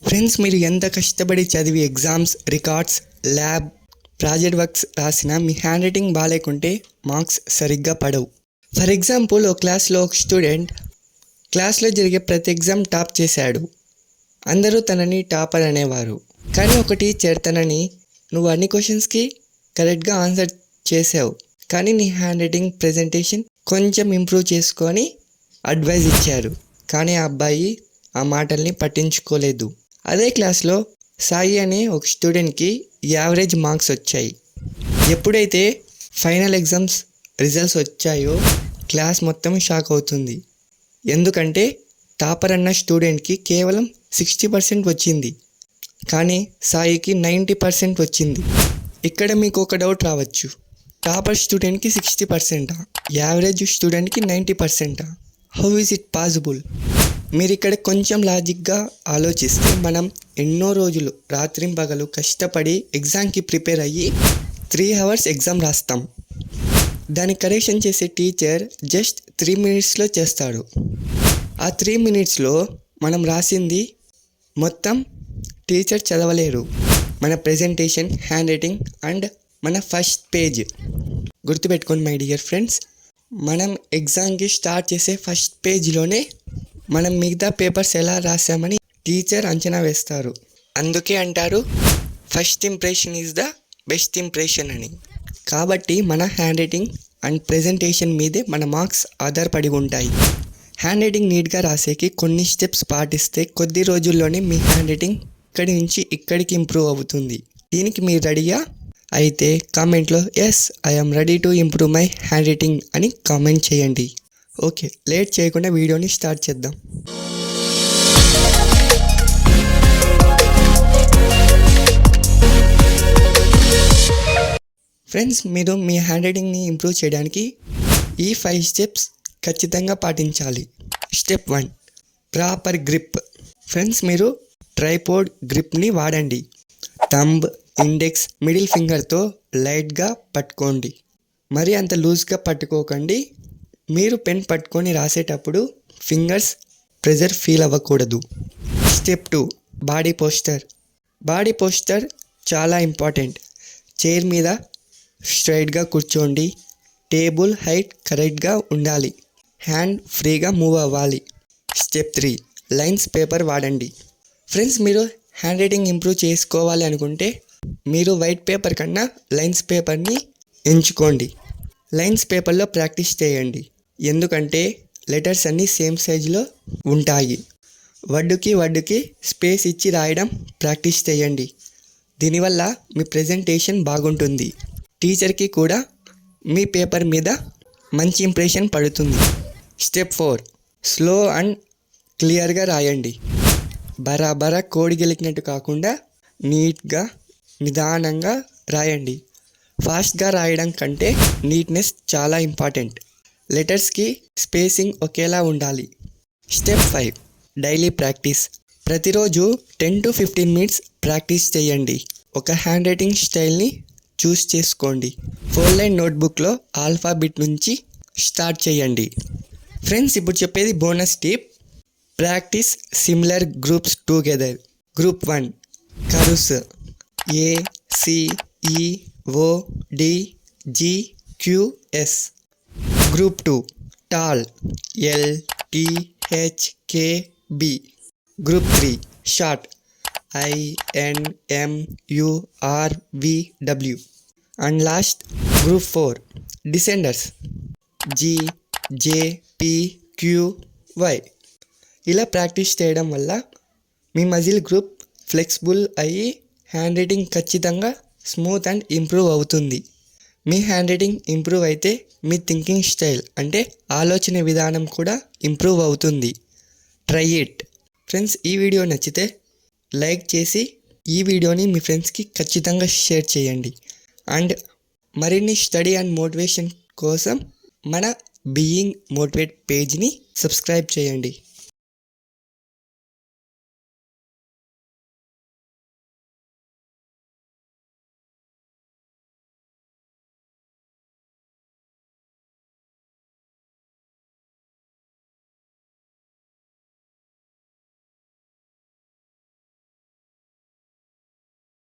Friends, మీరు ఎంత కష్టపడి చదివి exams, records, lab, project works రాసినా మీ హ్యాండ్ రైటింగ్ బాగాలేకుంటే మార్క్స్ సరిగ్గా పడవు. ఫర్ ఎగ్జాంపుల్, ఒక క్లాస్లో ఒక స్టూడెంట్ క్లాస్లో జరిగే ప్రతి ఎగ్జామ్ టాప్ చేశాడు. అందరూ తనని టాపర్ అనేవారు. కానీ ఒక టీచర్ తనని, నువ్వు అన్ని క్వశ్చన్స్కి కరెక్ట్గా ఆన్సర్ చేసావు, కానీ నీ హ్యాండ్ రైటింగ్ ప్రెజెంటేషన్ కొంచెం ఇంప్రూవ్ చేసుకొని అడ్వైజ్ ఇచ్చారు. కానీ ఆ అబ్బాయి ఆ మాటల్ని పట్టించుకోలేదు. అదే క్లాస్లో సాయి అనే ఒక స్టూడెంట్కి యావరేజ్ మార్క్స్ వచ్చాయి. ఎప్పుడైతే ఫైనల్ ఎగ్జామ్స్ రిజల్ట్స్ వచ్చాయో క్లాస్ మొత్తం షాక్ అవుతుంది. ఎందుకంటే టాపర్ అన్న స్టూడెంట్కి కేవలం 60% వచ్చింది, కానీ సాయికి 90% వచ్చింది. ఇక్కడ మీకు ఒక డౌట్ రావచ్చు, టాపర్ స్టూడెంట్కి 60%, యావరేజ్ స్టూడెంట్కి 90%? How is it possible? మీరు ఇక్కడ కొంచెం లాజిక్గా ఆలోచిస్తే, మనం ఎన్నో రోజులు రాత్రింపగలు కష్టపడి ఎగ్జామ్కి ప్రిపేర్ అయ్యి 3 hours ఎగ్జామ్ రాస్తాం. దాన్ని కరెక్షన్ చేసే టీచర్ జస్ట్ 3 minutesలో చేస్తాడు. ఆ 3 minutesలో మనం రాసింది మొత్తం టీచర్ చదవలేరు. మన ప్రెజెంటేషన్, హ్యాండ్ రైటింగ్ అండ్ మన ఫస్ట్ పేజ్. గుర్తుపెట్టుకోండి మై డియర్ ఫ్రెండ్స్, మనం ఎగ్జామ్కి స్టార్ట్ చేసే ఫస్ట్ పేజ్లోనే మనం మిగతా పేపర్స్ ఎలా రాసామని టీచర్ అంచనా వేస్తారు. అందుకే అంటారు, first impression is the best impression అని. కాబట్టి మన హ్యాండ్ రైటింగ్ అండ్ ప్రెజెంటేషన్ మీదే మన మార్క్స్ ఆధారపడి ఉంటాయి. హ్యాండ్ రైటింగ్ నీట్గా రాసేకి కొన్ని స్టెప్స్ పాటిస్తే కొద్ది రోజుల్లోనే మీ హ్యాండ్ రైటింగ్ ఇక్కడి నుంచి ఇక్కడికి ఇంప్రూవ్ అవుతుంది. దీనికి మీరు రెడీయా? అయితే కామెంట్లో yes I'm ready to improve my handwriting అని కామెంట్ చేయండి. ఓకే, లేట్ చేయకుండా వీడియోని స్టార్ట్ చేద్దాం. ఫ్రెండ్స్, మీరు మీ హ్యాండ్ రైటింగ్ని ఇంప్రూవ్ చేయడానికి ఈ 5 steps ఖచ్చితంగా పాటించాలి. Step 1, proper grip. ఫ్రెండ్స్, మీరు ట్రైపోడ్ గ్రిప్ని వాడండి. థంబ్, ఇండెక్స్, మిడిల్ ఫింగర్తో లైట్గా పట్టుకోండి. మరి అంత లూజ్గా పట్టుకోకండి. మీరు పెన్ పట్టుకొని రాసేటప్పుడు ఫింగర్స్ ప్రెజర్ ఫీల్ అవ్వకూడదు. Step 2, body poster. Body poster చాలా ఇంపార్టెంట్. చైర్ మీద స్ట్రైట్గా కూర్చోండి. టేబుల్ హైట్ కరెక్ట్గా ఉండాలి. హ్యాండ్ ఫ్రీగా మూవ్ అవ్వాలి. స్టెప్ 3, లైన్స్ పేపర్ వాడండి. ఫ్రెండ్స్, మీరు హ్యాండ్ రైటింగ్ ఇంప్రూవ్ చేసుకోవాలి అనుకుంటే మీరు వైట్ పేపర్ కన్నా లైన్స్ పేపర్ని ఎంచుకోండి. లైన్స్ పేపర్లో ప్రాక్టీస్ చేయండి, ఎందుకంటే లెటర్స్ అన్నీ సేమ్ సైజులో ఉంటాయి. వడ్డుకి స్పేస్ ఇచ్చి రాయడం ప్రాక్టీస్ చేయండి. దీనివల్ల మీ ప్రెజెంటేషన్ బాగుంటుంది. టీచర్కి కూడా మీ పేపర్ మీద మంచి ఇంప్రెషన్ పడుతుంది. స్టెప్ 4, స్లో అండ్ క్లియర్గా రాయండి. బరాబరా కోడి గెలికినట్టు కాకుండా నీట్గా, నిదానంగా రాయండి. ఫాస్ట్గా రాయడం కంటే నీట్నెస్ చాలా ఇంపార్టెంట్. లెటర్స్కి స్పేసింగ్ ఒకేలా ఉండాలి. Step 5, daily practice. ప్రతిరోజు 10 to 15 minutes ప్రాక్టీస్ చేయండి. ఒక హ్యాండ్ రైటింగ్ స్టైల్ని చూస్ చేసుకోండి. 4-line నోట్బుక్లో ఆల్ఫాబెట్ నుంచి స్టార్ట్ చేయండి. ఫ్రెండ్స్, ఇప్పుడు చెప్పేది bonus tip. Practice similar groups together. Group 1 కరుస్, ACEODGQS. Group 2 tall, LTHKB. Group 3 short, INMURVW. And last group 4 డిసెండర్స్, GJPQY. ఇలా ప్రాక్టీస్ చేయడం వల్ల మీ మజిల్ గ్రూప్ ఫ్లెక్సిబుల్ అయ్యి హ్యాండ్ రైటింగ్ ఖచ్చితంగా స్మూత్ అండ్ ఇంప్రూవ్ అవుతుంది. మీ హ్యాండ్ రైటింగ్ ఇంప్రూవ్ అయితే మీ thinking style అంటే ఆలోచన విధానం కూడా ఇంప్రూవ్ అవుతుంది. Try it. ఫ్రెండ్స్, ఈ వీడియో నచ్చితే లైక్ చేసి ఈ వీడియోని మీ ఫ్రెండ్స్కి ఖచ్చితంగా షేర్ చేయండి. అండ్ మరిన్ని స్టడీ అండ్ మోటివేషన్ కోసం మన బీయింగ్ మోటివేట్ పేజ్ని సబ్స్క్రైబ్ చేయండి.